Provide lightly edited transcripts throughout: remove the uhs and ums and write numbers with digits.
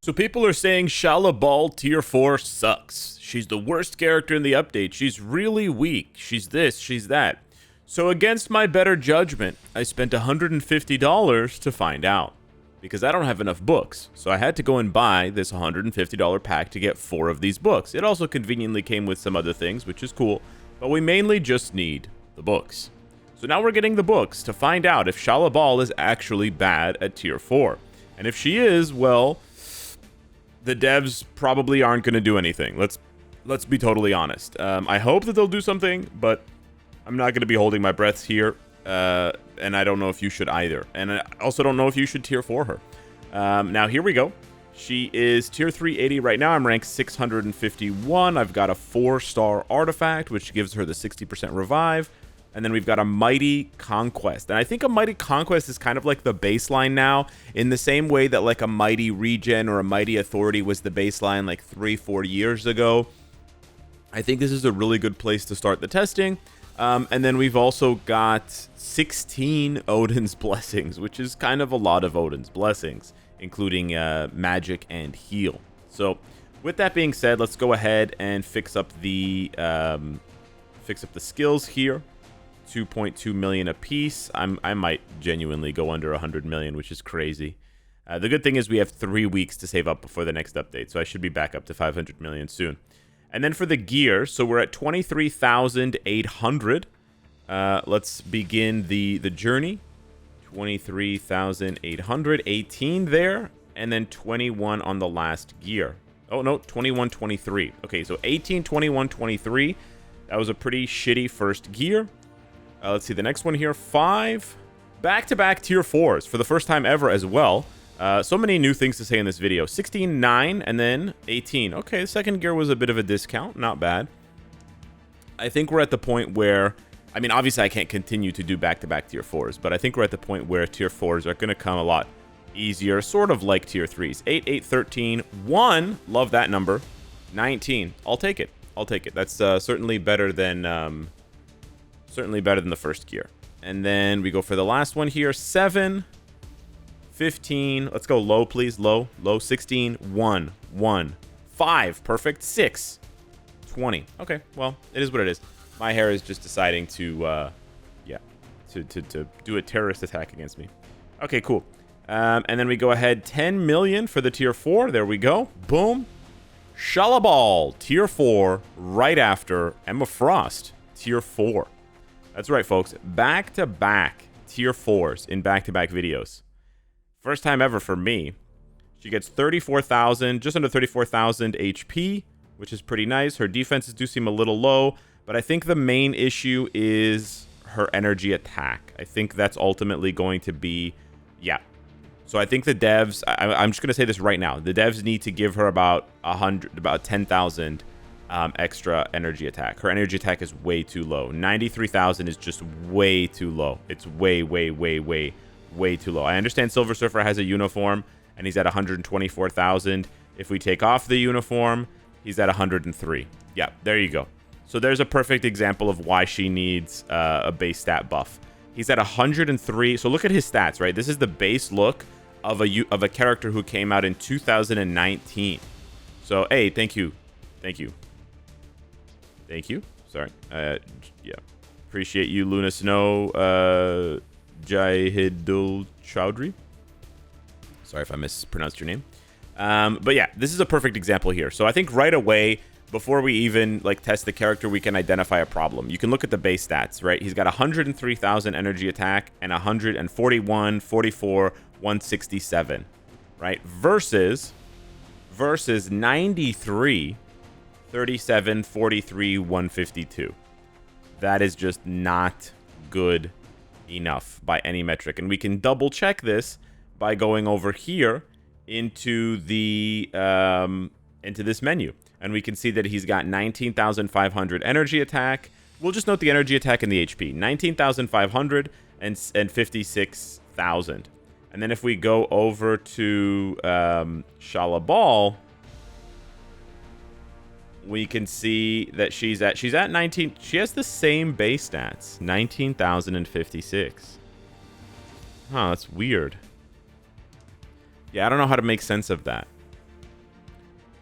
So people are saying Shalla-Bal tier 4 sucks. She's the worst character in the update. She's really weak. She's this, she's that. So against my better judgment, I spent $150 to find out. Because I don't have enough books. So I had to go and buy this $150 pack to get 4 of these books. It also conveniently came with some other things, which is cool. But we mainly just need the books. So now we're getting the books to find out if Shalla-Bal is actually bad at tier 4. And if she is, well, the devs probably aren't going to do anything. Let's be totally honest. I hope that they'll do something, but I'm not going to be holding my breath here. And I don't know if you should either. And I also don't know if you should tier 4 her. Now, here we go. She is tier 380 right now. I'm ranked 651. I've got a 4-star artifact, which gives her the 60% revive. And then we've got a Mighty Conquest. And I think a Mighty Conquest is kind of like the baseline now, in the same way that like a Mighty Regen or a Mighty Authority was the baseline like 3-4 years ago. I think this is a really good place to start the testing. And then we've also got 16 Odin's Blessings, which is kind of a lot of Odin's Blessings, including Magic and Heal. So with that being said, let's go ahead and fix up the skills here. 2.2 million a piece. I might genuinely go under 100 million, which is crazy. The good thing is we have 3 weeks to save up before the next update, so I should be back up to 500 million soon. And then for the gear, so we're at 23,800. Let's begin the journey. 23,800, 18 there, and then 21 on the last gear. Oh no, 21, 23. Okay, so 18, 21, 23. That was a pretty shitty first gear. Let's see the next one here. 5 back-to-back tier 4s for the first time ever as well. So many new things to say in this video. 16, 9, and then 18. Okay, the second gear was a bit of a discount. Not bad. I think we're at the point where, I mean, obviously I can't continue to do back-to-back tier 4s, but I think we're at the point where tier 4s are going to come a lot easier, sort of like tier 3s. 8, 8, 13, 1, love that number. 19, I'll take it. I'll take it. That's certainly better than the first gear. And then we go for the last one here. 7, 15. Let's go low, please. Low. 16. 1. 1. 5. Perfect. 6. 20. Okay. Well, it is what it is. My hair is just deciding to, to do a terrorist attack against me. Okay, cool. And then we go ahead. 10 million for the tier 4. There we go. Boom. Shalla-Bal, tier 4, right after Emma Frost, tier 4. That's right, folks. Back-to-back tier 4s in back-to-back videos. First time ever for me. She gets 34,000, just under 34,000 HP, which is pretty nice. Her defenses do seem a little low, but I think the main issue is her energy attack. I think that's ultimately going to be, yeah. So I think the devs, I'm just going to say this right now. The devs need to give her about 10,000 extra energy attack. Her energy attack is way too low. 93,000 is just way too low. It's way too low. I understand Silver Surfer has a uniform and he's at 124,000. If we take off the uniform, he's at 103. Yeah, there you go. So there's a perfect example of why she needs a base stat buff. He's at 103. So look at his stats, right? This is the base look of a character who came out in 2019. So, hey, thank you. Sorry. Yeah. Appreciate you, Luna Snow, Jahidul Chowdhury. Sorry if I mispronounced your name. But yeah, this is a perfect example here. So I think right away, before we even like test the character, we can identify a problem. You can look at the base stats, right? He's got 103,000 energy attack and 141, 44, 167, right? Versus 93, 37, 43, 152. That is just not good enough by any metric. And we can double check this by going over here into the into this menu. And we can see that he's got 19,500 energy attack. We'll just note the energy attack and the HP. 19,500 and 56,000. And then if we go over to Shalla-Bal, we can see that she's at 19. She has the same base stats, 19,056. Huh, that's weird. Yeah, I don't know how to make sense of that.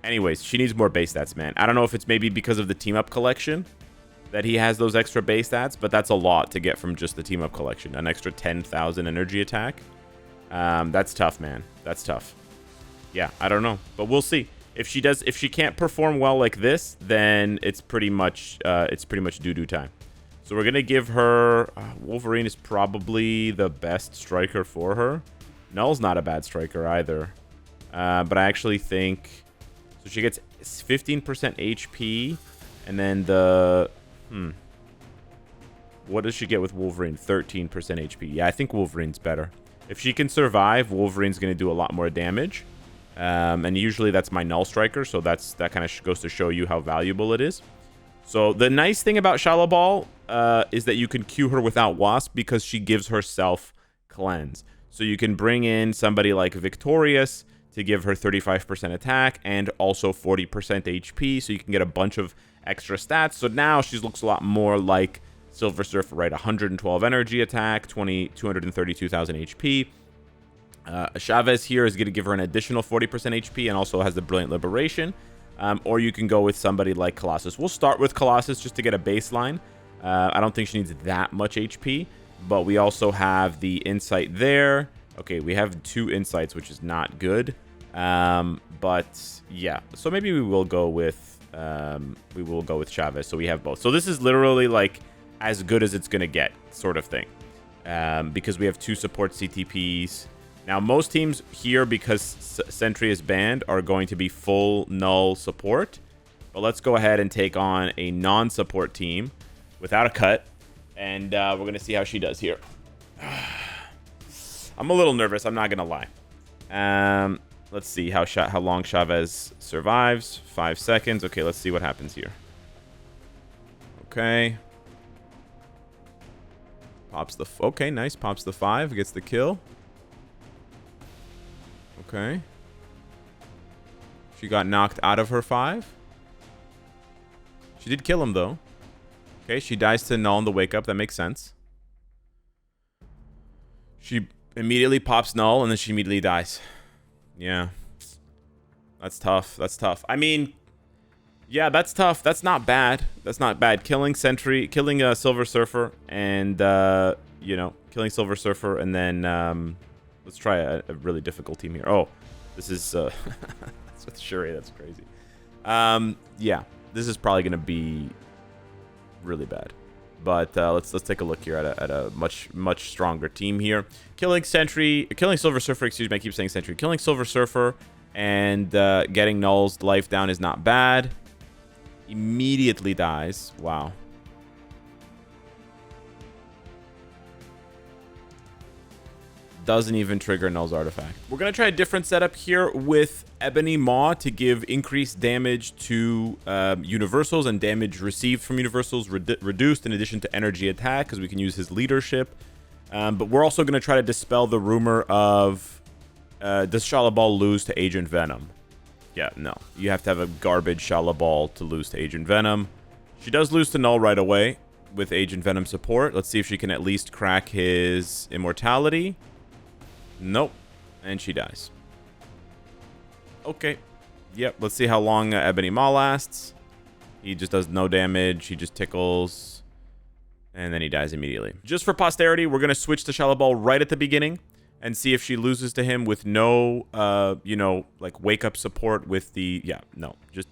Anyways, she needs more base stats, man. I don't know if it's maybe because of the team-up collection that he has those extra base stats, but that's a lot to get from just the team-up collection. An extra 10,000 energy attack. That's tough, man. That's tough. Yeah, I don't know, but we'll see. If she can't perform well like this, then it's pretty much doo-doo time. So we're gonna give her Wolverine is probably the best striker for her. Null's not a bad striker either, but I actually think so. She gets 15% HP, and then the what does she get with Wolverine? 13% HP. Yeah, I think Wolverine's better. If she can survive, Wolverine's gonna do a lot more damage. And usually that's my null striker, so that kind of goes to show you how valuable it is. So the nice thing about Shalla-Bal is that you can queue her without Wasp because she gives herself cleanse. So you can bring in somebody like Victorious to give her 35% attack and also 40% HP, so you can get a bunch of extra stats. So now she looks a lot more like Silver Surfer, right? 112 energy attack, 232,000 HP. Chavez here is going to give her an additional 40% HP and also has the Brilliant Liberation. Or you can go with somebody like Colossus. We'll start with Colossus just to get a baseline. I don't think she needs that much HP, but we also have the Insight there. Okay, we have 2 Insights, which is not good. But yeah, so maybe we will go with Chavez. So we have both. So this is literally like as good as it's going to get sort of thing. Because we have 2 support CTPs. Now, most teams here, because Sentry is banned, are going to be full null support. But let's go ahead and take on a non-support team without a cut. And we're going to see how she does here. I'm a little nervous, I'm not going to lie. Let's see how long Chavez survives. 5 seconds. Okay, let's see what happens here. Okay. Okay, nice. Pops the 5. Gets the kill. Okay. She got knocked out of her 5. She did kill him, though. Okay, she dies to Null in the wake-up. That makes sense. She immediately pops Null, and then she immediately dies. Yeah. That's tough. That's tough. I mean, yeah, that's tough. That's not bad. That's not bad. Killing Sentry, killing a Silver Surfer, and, you know, killing Silver Surfer, and then, let's try a really difficult team here. Oh, this is that's with Shuri. That's crazy. Yeah, this is probably gonna be really bad. But let's take a look here at a much stronger team here. Killing Silver Surfer. Excuse me, I keep saying Sentry. Killing Silver Surfer and getting Null's life down is not bad. Immediately dies. Wow. Doesn't even trigger Null's artifact. We're going to try a different setup here with Ebony Maw to give increased damage to universals and damage received from universals reduced in addition to energy attack because we can use his leadership. But we're also going to try to dispel the rumor of does Shalla-Bal lose to Agent Venom? Yeah, no. You have to have a garbage Shalla-Bal to lose to Agent Venom. She does lose to Null right away with Agent Venom support. Let's see if she can at least crack his immortality. Nope. And she dies. Okay. Yep. Let's see how long Ebony Maw lasts. He just does no damage. He just tickles. And then he dies immediately. Just for posterity, we're going to switch to Shalla-Bal right at the beginning and see if she loses to him with no, you know, like wake-up support with the... Yeah, no. Just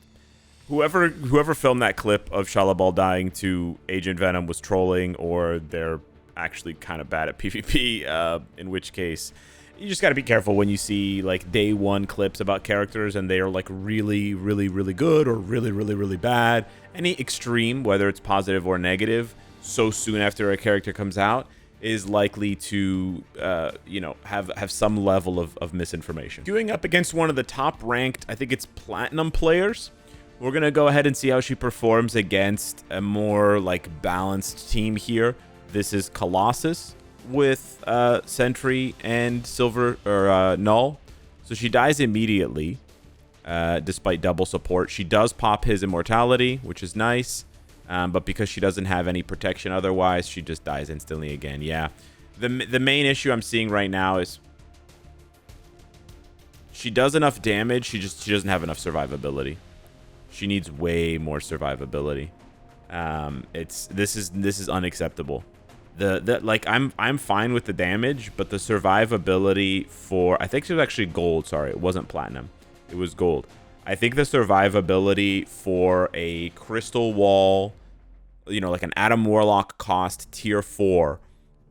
whoever filmed that clip of Shalla-Bal dying to Agent Venom was trolling, or they're actually kind of bad at PvP, in which case... You just got to be careful when you see, like, day 1 clips about characters and they are, like, really, really, really good or really, really, really bad. Any extreme, whether it's positive or negative, so soon after a character comes out is likely to, you know, have some level of misinformation. Queuing up against one of the top-ranked, I think it's Platinum players, we're going to go ahead and see how she performs against a more, like, balanced team here. This is Colossus with Sentry and Silver or Null, so she dies immediately despite double support. She does pop his immortality, which is nice, but because she doesn't have any protection otherwise, she just dies instantly again. Yeah, the main issue I'm seeing right now is She does enough damage. She doesn't have enough survivability. She needs way more survivability. This is unacceptable. Like I'm fine with the damage, but the survivability for, I think it was actually gold. Sorry, it wasn't platinum. It was gold. I think the survivability for a crystal wall, you know, like an Adam Warlock cost tier 4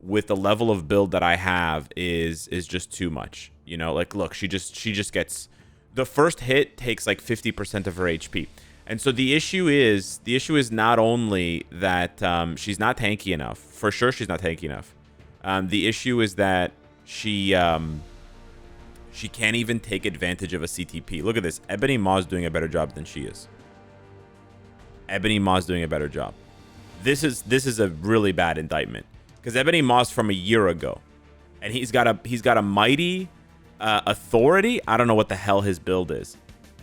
with the level of build that I have is just too much. You know, like look, she just gets, the first hit takes like 50% of her HP. And so the issue is not only that she's not tanky enough. For sure, she's not tanky enough. The issue is that she can't even take advantage of a CTP. Look at this. Ebony Maw's doing a better job than she is. Ebony Maw's doing a better job. This is a really bad indictment, because Ebony Maw's from a year ago, and he's got a mighty authority. I don't know what the hell his build is.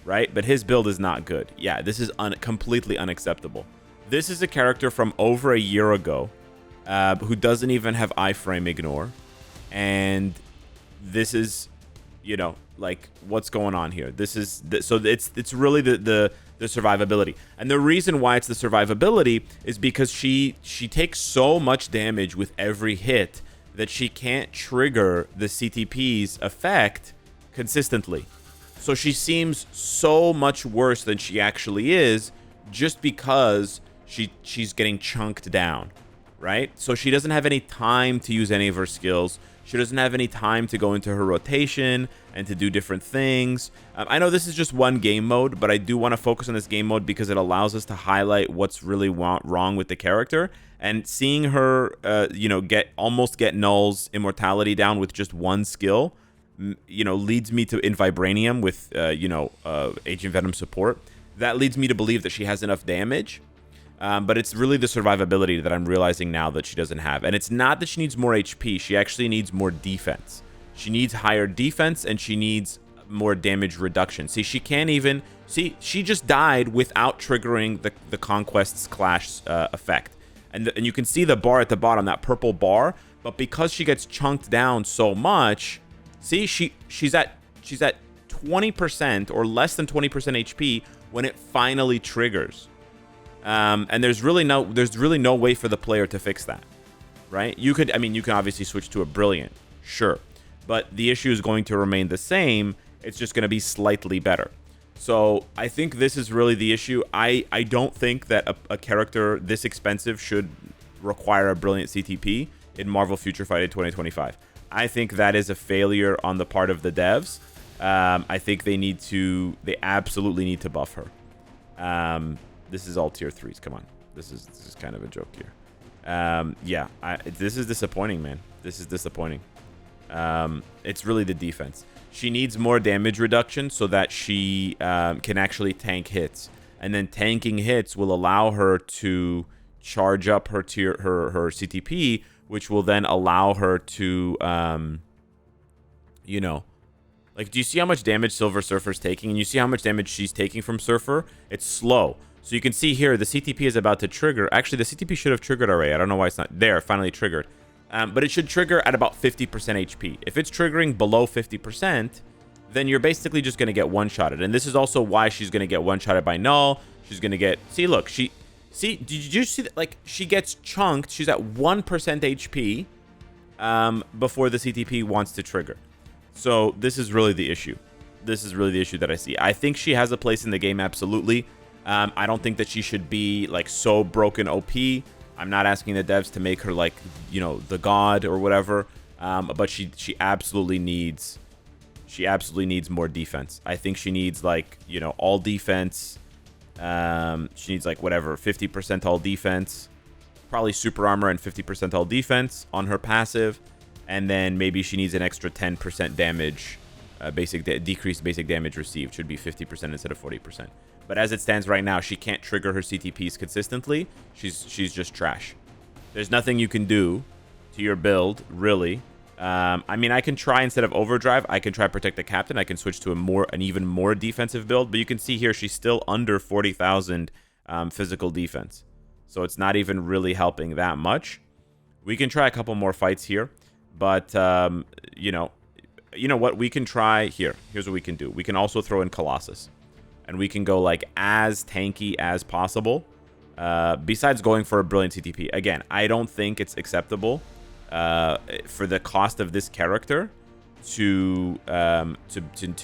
Right? But his build is not good. Yeah, this is completely unacceptable. This is a character from over a year ago who doesn't even have iframe ignore. And this is, you know, like, what's going on here? So it's really the survivability. And the reason why it's the survivability is because she takes so much damage with every hit that she can't trigger the CTP's effect consistently. So she seems so much worse than she actually is, just because she's getting chunked down, right? So she doesn't have any time to use any of her skills. She doesn't have any time to go into her rotation and to do different things. I know this is just one game mode, but I do want to focus on this game mode because it allows us to highlight what's really wrong with the character. And seeing her, you know, almost get Null's immortality down with just one skill, you know, leads me to in Vibranium with, you know, Agent Venom support. That leads me to believe that she has enough damage. But it's really the survivability that I'm realizing now that she doesn't have. And it's not that she needs more HP. She actually needs more defense. She needs higher defense, and she needs more damage reduction. See, she can't even... See, she just died without triggering the Conquest's Clash effect. And you can see the bar at the bottom, that purple bar. But because she gets chunked down so much... See, she's at 20% or less than 20% HP when it finally triggers. And there's really no way for the player to fix that, right? You can obviously switch to a Brilliant, sure, but the issue is going to remain the same. It's just going to be slightly better. So I think this is really the issue. I don't think that a character this expensive should require a Brilliant CTP in Marvel Future Fight in 2025. I think that is a failure on the part of the devs. I think they absolutely need to buff her. This is all tier 3s. Come on. This is kind of a joke here. Yeah, this is disappointing, man. This is disappointing. It's really the defense. She needs more damage reduction so that she can actually tank hits. And then tanking hits will allow her to charge up her CTP, which will then allow her to, you know, like, do you see how much damage Silver Surfer's taking? And you see how much damage she's taking from Surfer? It's slow. So you can see here, the CTP is about to trigger. Actually, the CTP should have triggered already. I don't know why it's not there. Finally triggered. But it should trigger at about 50% HP. If it's triggering below 50%, then you're basically just going to get one-shotted. And this is also why she's going to get one-shotted by Null. She's going to get... See, look. See, did you see that? Like, she gets chunked. She's at 1% HP before the CTP wants to trigger. So this is really the issue. This is really the issue that I see. I think she has a place in the game, absolutely. I don't think that she should be, like, so broken OP. I'm not asking the devs to make her, like, you know, the god or whatever. But she absolutely needs more defense. I think she needs, like, you know, all defense. She needs, like, whatever, 50% all defense. Probably super armor and 50% all defense on her passive. And then maybe she needs an extra 10% damage. Decreased basic damage received. Should be 50% instead of 40%. But as it stands right now, she can't trigger her CTPs consistently. She's just trash. There's nothing you can do to your build, really. I mean, I can try, instead of Overdrive, I can try Protect the Captain. I can switch to an even more defensive build. But you can see here, she's still under 40,000 physical defense. So it's not even really helping that much. We can try a couple more fights here. But, you know, You know what? We can try here. Here's what we can do. We can also throw in Colossus. And we can go like as tanky as possible. Besides going for a brilliant CTP. Again, I don't think it's acceptable for the cost of this character to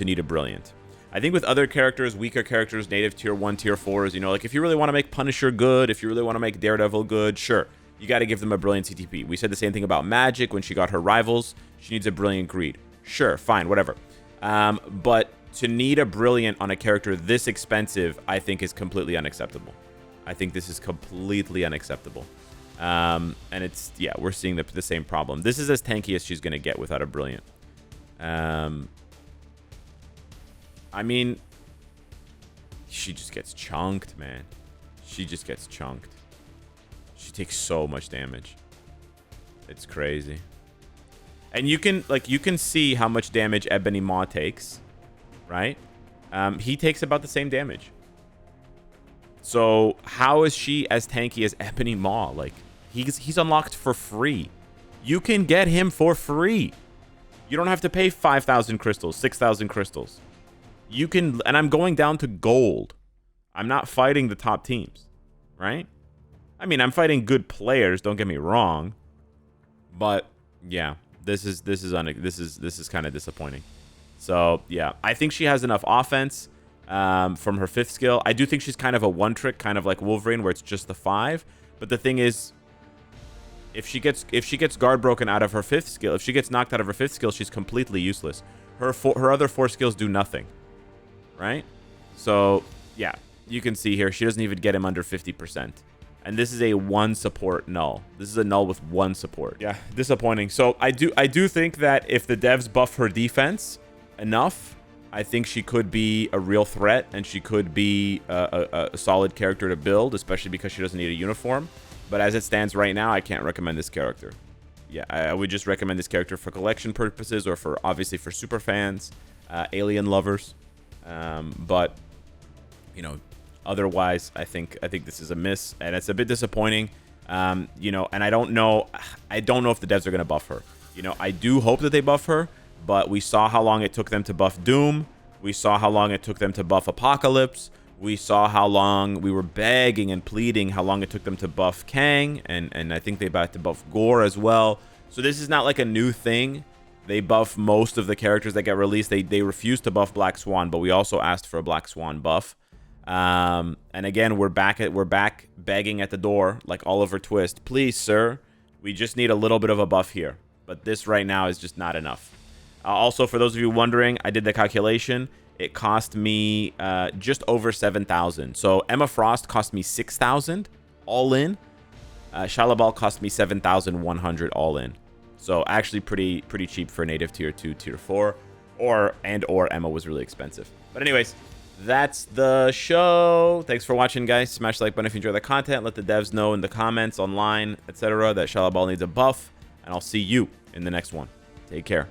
need a brilliant. I think with other characters, weaker characters, native tier 1, tier 4s, you know, like if you really want to make Punisher good, if you really want to make Daredevil good, sure. You got to give them a brilliant CTP. We said the same thing about Magic when she got her rivals. She needs a brilliant greed. Sure, fine, whatever. But to need a brilliant on a character this expensive, I think is completely unacceptable. I think this is completely unacceptable. And it's, yeah, we're seeing the same problem. This is as tanky as she's going to get without a brilliant. I mean, she just gets chunked, man. She just gets chunked. She takes so much damage. It's crazy. And you can see how much damage Ebony Maw takes, right? He takes about the same damage. So how is she as tanky as Ebony Maw? Like, he's unlocked for free. You can get him for free. You don't have to pay 5,000 crystals, 6,000 crystals. You can, and I'm going down to gold. I'm not fighting the top teams, right? I mean, I'm fighting good players, don't get me wrong. But yeah, this is kind of disappointing. So, yeah, I think she has enough offense from her 5th skill. I do think she's kind of a one-trick, kind of like Wolverine, where it's just the 5. But the thing is, if she gets guard broken out of her 5th skill, if she gets knocked out of her 5th skill, she's completely useless. Her other 4 skills do nothing, right? So, yeah, you can see here, she doesn't even get him under 50%. And this is a 1 support null. This is a null with 1 support. Yeah, disappointing. So I do think that if the devs buff her defense enough, I think she could be a real threat, and she could be a solid character to build, especially because she doesn't need a uniform. But as it stands right now, I can't recommend this character. Yeah, I would just recommend this character for collection purposes, or for obviously for super fans, alien lovers. But you know, otherwise, I think this is a miss, and it's a bit disappointing. You know, and I don't know if the devs are gonna buff her. You know, I do hope that they buff her, but we saw how long it took them to buff Doom. We saw how long it took them to buff Apocalypse. We saw how long we were begging and pleading how long it took them to buff Kang, and I think they about to buff Gore as well. So this is not like a new thing. They buff most of the characters that get released. They refused to buff Black Swan, but we also asked for a Black Swan buff. And again, we're back begging at the door like Oliver Twist. Please, sir, we just need a little bit of a buff here. But this right now is just not enough. Also, for those of you wondering, I did the calculation. It cost me just over 7,000. So Emma Frost cost me 6,000 all in. Shalla-Bal cost me 7,100 all in. So actually pretty cheap for native tier 2, tier 4, or Emma was really expensive. But anyways, that's the show. Thanks for watching, guys. Smash the like button if you enjoy the content. Let the devs know in the comments, online, etc., that Shalla-Bal needs a buff. And I'll see you in the next one. Take care.